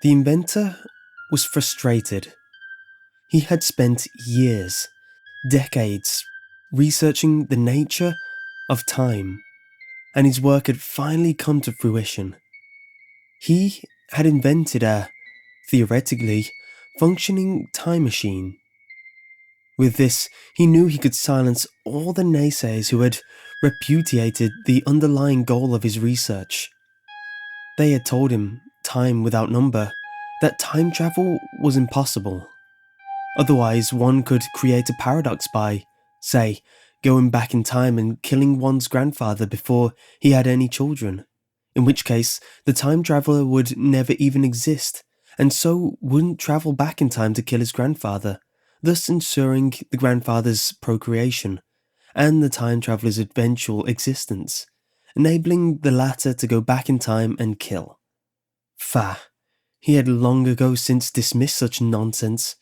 The inventor was frustrated. He had spent years, decades, researching the nature of time, and his work had finally come to fruition. He had invented a, theoretically, functioning time machine. With this, he knew he could silence all the naysayers who had repudiated the underlying goal of his research. They had told him, time without number, that time travel was impossible. Otherwise, one could create a paradox by, say, going back in time and killing one's grandfather before he had any children, in which case the time traveller would never even exist, and so wouldn't travel back in time to kill his grandfather, thus ensuring the grandfather's procreation, and the time traveller's eventual existence, enabling the latter to go back in time and kill. Fa! He had long ago since dismissed such nonsense,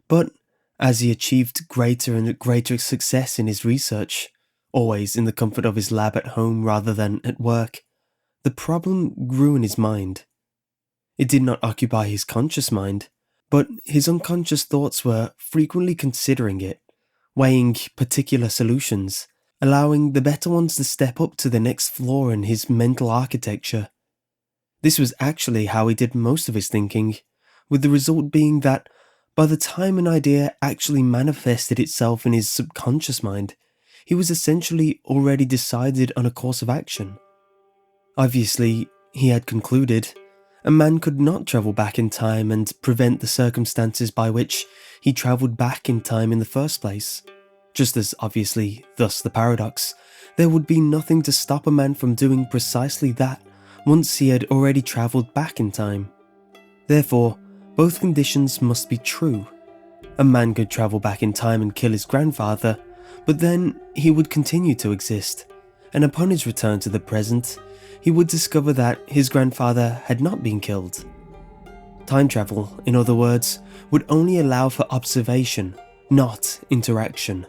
but as he achieved greater and greater success in his research, always in the comfort of his lab at home rather than at work, the problem grew in his mind. It did not occupy his conscious mind, but his unconscious thoughts were frequently considering it, weighing particular solutions, allowing the better ones to step up to the next floor in his mental architecture. This was actually how he did most of his thinking, with the result being that by the time an idea actually manifested itself in his subconscious mind, he was essentially already decided on a course of action. Obviously, he had concluded, a man could not travel back in time and prevent the circumstances by which he travelled back in time in the first place. Just as obviously, thus the paradox, there would be nothing to stop a man from doing precisely that once he had already travelled back in time. Therefore, both conditions must be true. A man could travel back in time and kill his grandfather, but then he would continue to exist, and upon his return to the present, he would discover that his grandfather had not been killed. Time travel, in other words, would only allow for observation, not interaction.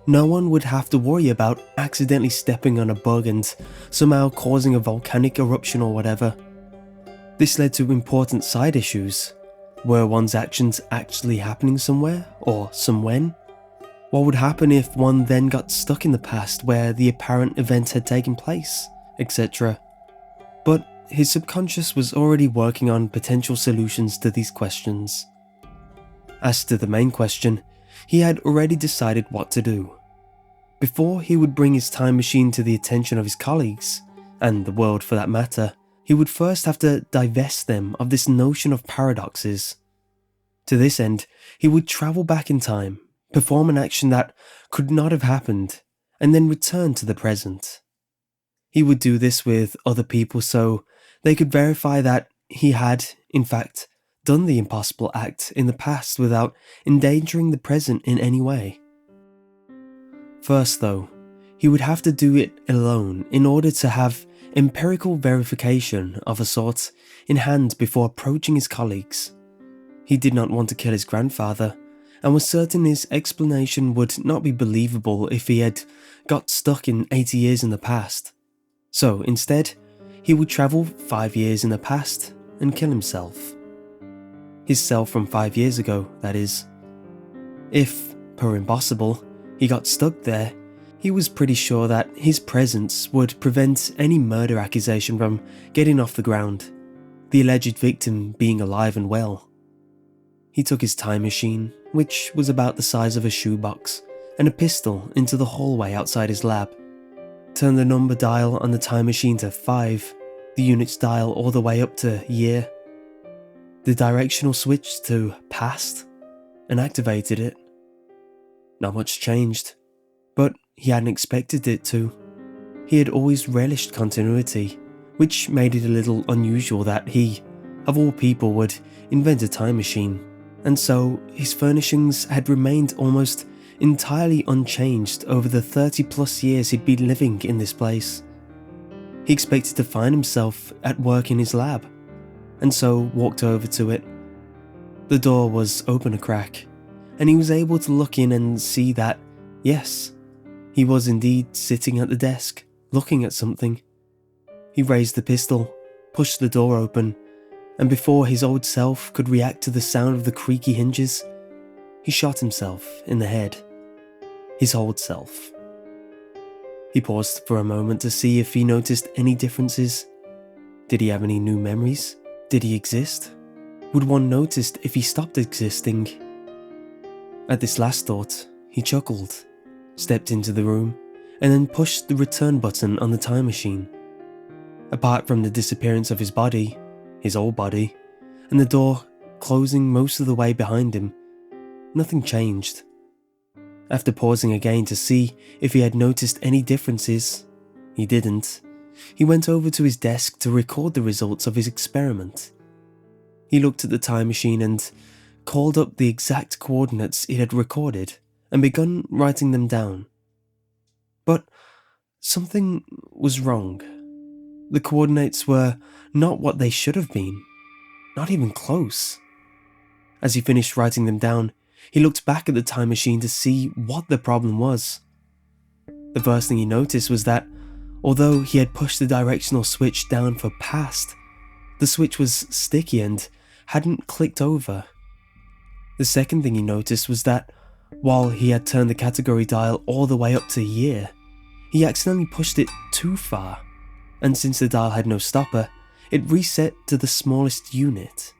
No one would have to worry about accidentally stepping on a bug and somehow causing a volcanic eruption or whatever. This led to important side issues. Were one's actions actually happening somewhere, or somewhen? What would happen if one then got stuck in the past where the apparent event had taken place, etc.? But his subconscious was already working on potential solutions to these questions. As to the main question, he had already decided what to do. Before he would bring his time machine to the attention of his colleagues, and the world for that matter, he would first have to divest them of this notion of paradoxes. To this end, he would travel back in time, perform an action that could not have happened, and then return to the present. He would do this with other people so they could verify that he had, in fact, done the impossible act in the past without endangering the present in any way. First though, he would have to do it alone in order to have empirical verification of a sort in hand before approaching his colleagues. He did not want to kill his grandfather, and was certain his explanation would not be believable if he had got stuck in 80 years in the past. So instead, he would travel 5 years in the past and kill himself. His self from 5 years ago, that is. If, per impossible, he got stuck there, he was pretty sure that his presence would prevent any murder accusation from getting off the ground, the alleged victim being alive and well. He took his time machine, which was about the size of a shoebox, and a pistol into the hallway outside his lab, turned the number dial on the time machine to 5, the units dial all the way up to year, the directional switch to past, and activated it. Not much changed, but he hadn't expected it to. He had always relished continuity, which made it a little unusual that he, of all people, would invent a time machine, and so his furnishings had remained almost entirely unchanged over the 30 plus years he'd been living in this place. He expected to find himself at work in his lab, and so walked over to it. The door was open a crack, and he was able to look in and see that, yes, he was indeed sitting at the desk, looking at something. He raised the pistol, pushed the door open, and before his old self could react to the sound of the creaky hinges, he shot himself in the head. His old self. He paused for a moment to see if he noticed any differences. Did he have any new memories? Did he exist? Would one notice if he stopped existing? At this last thought, he chuckled, stepped into the room, and then pushed the return button on the time machine. Apart from the disappearance of his body, his old body, and the door closing most of the way behind him, nothing changed. After pausing again to see if he had noticed any differences, he didn't. He went over to his desk to record the results of his experiment. He looked at the time machine and called up the exact coordinates it had recorded and begun writing them down. But something was wrong. The coordinates were not what they should have been, not even close. As he finished writing them down, he looked back at the time machine to see what the problem was. The first thing he noticed was that, although he had pushed the directional switch down for past, the switch was sticky and hadn't clicked over. The second thing he noticed was that, while he had turned the category dial all the way up to year, he accidentally pushed it too far, and since the dial had no stopper, it reset to the smallest unit.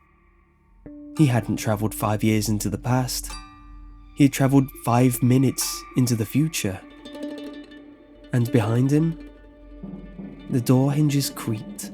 He hadn't travelled 5 years into the past. He had travelled 5 minutes into the future. And behind him, the door hinges creaked.